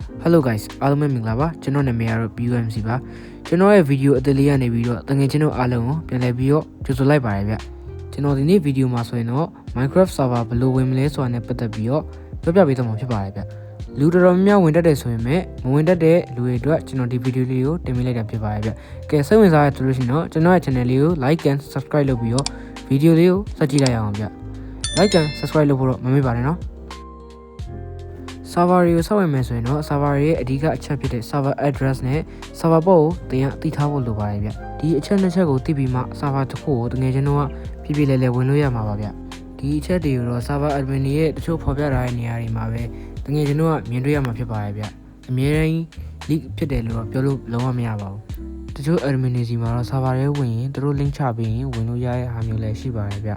Hello guys အားလုံးပဲမင်္ဂလာပါကျွန်တော်နာမည်ကတော့ BUMC ပါကျွန်တော်ရဲ့ဗီဒီယိုအသစ်လေးကနေပြီးတော့တကယ်ချင်းတို့အားလုံးကိုပြန်လည်ပြီးတော့ကြိုဆိုလိုက်ပါတယ်ဗျကျွန်တော်ဒီနေ့ဗီဒီယိုမှာဆိုရင်တော့ Minecraft server ဘယ်လိုဝင်မလဲဆိုတာနဲ့ပတ်သက်ပြီးတော့ပြောပြပေးသွားမှာဖြစ်ပါတယ်ဗျလူတော်တော်များများဝင်တတ်တယ်ဆိုရင်မဝင်တတ်တဲ့လူတွေအတွက်ကျွန်တော်ဒီဗီဒီယိုလေးကိုတင်ပေးလိုက်တာဖြစ်ပါတယ်ဗျကဲစိတ်ဝင်စားရတဲ့လို့ရှိရင်တော့ကျွန်တော်ရဲ့ channel လေးကို like and subscribe လုပ်ပြီးတော့ဗီဒီယိုလေးကိုစကြည့်လိုက်အောင်ဗျ like and subscribe လုပ်ဖို့တော့မမေ့ပါနဲ့နော် server ကိုစောင့်ရမယ်ဆိုရင်တော့ server ရဲ့အဓိကအချက်ဖြစ်တဲ့ server address နဲ့ server port ကိုတင်သိထားဖို့လိုပါတယ်ဗျဒီအချက်နှစ်ချက်ကိုသိပြီးမှ server တစ်ခုကိုတကယ်ချင်းတော့ပြပြလဲလဲဝင်လို့ရမှာပါဗျဒီအချက်တွေကိုတော့ server admin ရဲ့တချို့ဖော်ပြထားတဲ့နေရာတွေမှာပဲတကယ်ချင်းတော့မြင်တွေ့ရမှာဖြစ်ပါတယ်ဗျအများကြီး leak ဖြစ်တယ်လို့တော့ပြောလို့လုံးဝမရပါဘူးတချို့ admin တွေစီမှာတော့ server ရဲ့ဝင်ရင်သူတို့ link ချပြီးရင်ဝင်လို့ရတဲ့ဟာမျိုးလည်းရှိပါတယ်ဗျ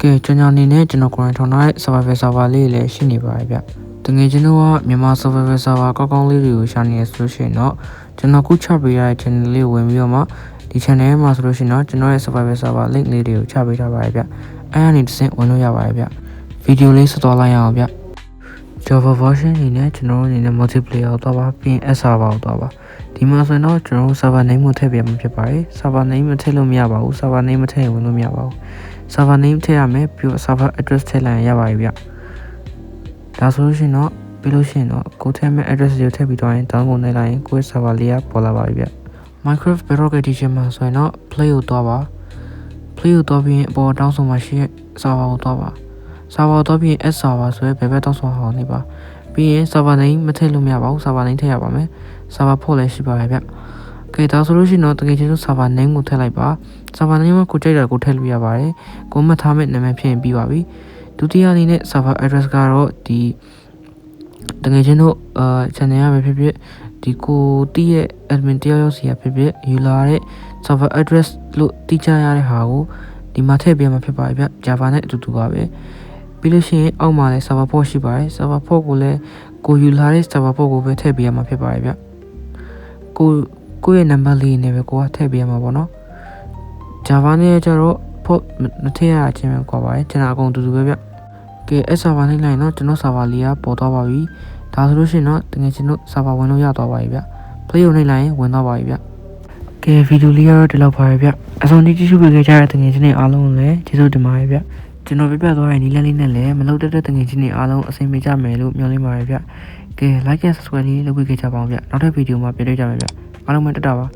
ကဲကျွန်တော်အနေနဲ့ကျွန်တော် current ထောင်ထားတဲ့ server လေးလည်းရှိနေပါတယ်ဗျတကယ်ကျွန်တော်ကမြန်မာ server ကောင်းကောင်းလေးတွေကိုရှာနေရဆိုလို့ရှိရင်တော့ကျွန်တော်ခုချပေးရတဲ့ channel လေးကိုဝင်ပြီးတော့မှဒီ channel မှာဆိုလို့ရှိရင်တော့ကျွန်တော်ရဲ့ server link လေးတွေကိုချပေးထားပါတယ်ဗျအဲ့ဒါနေတစ်ဆင့်ဝင်လို့ရပါတယ်ဗျဗီဒီယိုလေးဆက်သွားလိုက်ရအောင်ဗျ Java version အနေနဲ့ကျွန်တော်အနေနဲ့ multiplayer ကိုသွားပါပြီး S server ကိုသွားပါဒီမှာဆိုရင်တော့ကျွန်တော် server name ကိုထည့်ပြမှာဖြစ်ပါတယ် server name မထည့်လို့မရပါဘူး server name မထည့်ရင်ဝင်လို့မရပါဘူး server name ထည့်ရမယ်ပြီးတော့ server address ထည့်လိုက်ရပါပြီဗျဒါဆိုလို့ရှိရင်တော့ပြီးလို့ရှိရင်တော့ကိုထည့်မဲ့ address ကိုထည့်ပြီးတော့ရင်တောင်းကုန်နေလိုက်ရင်ကိုယ့် server လေးကပေါ်လာပါပြီဗျ Minecraft Bedrock Edition မှာဆိုရင်တော့ play ကိုသွားပါ play ကိုသွားပြီးရင်အပေါ်တောင်းဆိုမှရှိတဲ့ server ကိုသွားပါ server ကိုသွားပြီးရင် S server ဆိုရဲဘယ်ဘက်တောင်းဆိုဟောင်းနေပါပြီးရင် server name မထည့်လို့မရပါဘူး server name ထည့်ရပါမယ် server port လည်းရှိပါရဲ့ဗျကဲဒါဆိုလို့ရှိရင်တော့တကယ်ချင်း server name ကိုထည့်လိုက်ပါ server name ကိုကြိုက်တာကိုထည့်လို့ရပါတယ်ကိုမှတ်ထားမဲ့နာမည်ဖြစ်ရင်ပြီးပါပြီဒုတိယအနေနဲ့ server address ကတော့ဒီတကယ်ချင်းတို့channel ရပဲဖြစ်ဖြစ်ဒီကိုတီးရဲ့ admin တယောက်ယောက်စီရဖြစ်ဖြစ်ယူလာတဲ့ server address လို့တိကျရတဲ့ဟာကိုဒီမှာထည့်ပေးမှာဖြစ်ပါတယ်ဗျ Java နဲ့အတူတူပါပဲပြီးလို့ရှိရင်အောက်မှာလည်း server port ရှိပါတယ် server port ကိုလည်းကိုယူလာတဲ့ server port ကိုပဲထည့်ပေးရမှာဖြစ်ပါတယ်ဗျကိုရဲ့ number လေးနဲ့ပဲကိုကထည့်ပေးရမှာပေါ့နော် Java နဲ့ကျတော့ port မထည့်ရခြင်းပဲကွာပါတယ်ကျွန်တော်အကုန်တူတူပဲဗျကဲ S server နှိမ့်လိုက်တော့ကျွန်တော် server လေးကပေါ်သွားပါပြီဒါဆိုလို့ရှိရင်တော့တကယ်ကျွန်တော် server ဝင်လို့ရသွားပါပြီဗျ play ကိုနှိမ့်လိုက်ရင်ဝင်သွားပါပြီဗျကဲဗီဒီယိုလေးကတော့ဒီလောက်ပါပဲဗျအဆုံးထိကြည့်ရှုပေးကြတဲ့တကယ်ချင်းတွေအားလုံးလည်းကျေးဇူးတင်ပါတယ်ဗျကျွန်တော်ပြပြသွားတဲ့နီးလန်းလေးနဲ့လည်းမလုပ်တတ်တဲ့တကယ်ချင်းတွေအားလုံးအဆင်ပြေကြမယ်လို့မျှော်လင့်ပါတယ်ဗျကဲ like and subscribe လေးလုပ်ပေးကြပါဦးဗျနောက်ထပ်ဗီဒီယိုမှာပြန်တွေ့ကြမယ်ဗျအားလုံးပဲတတ်တာပါ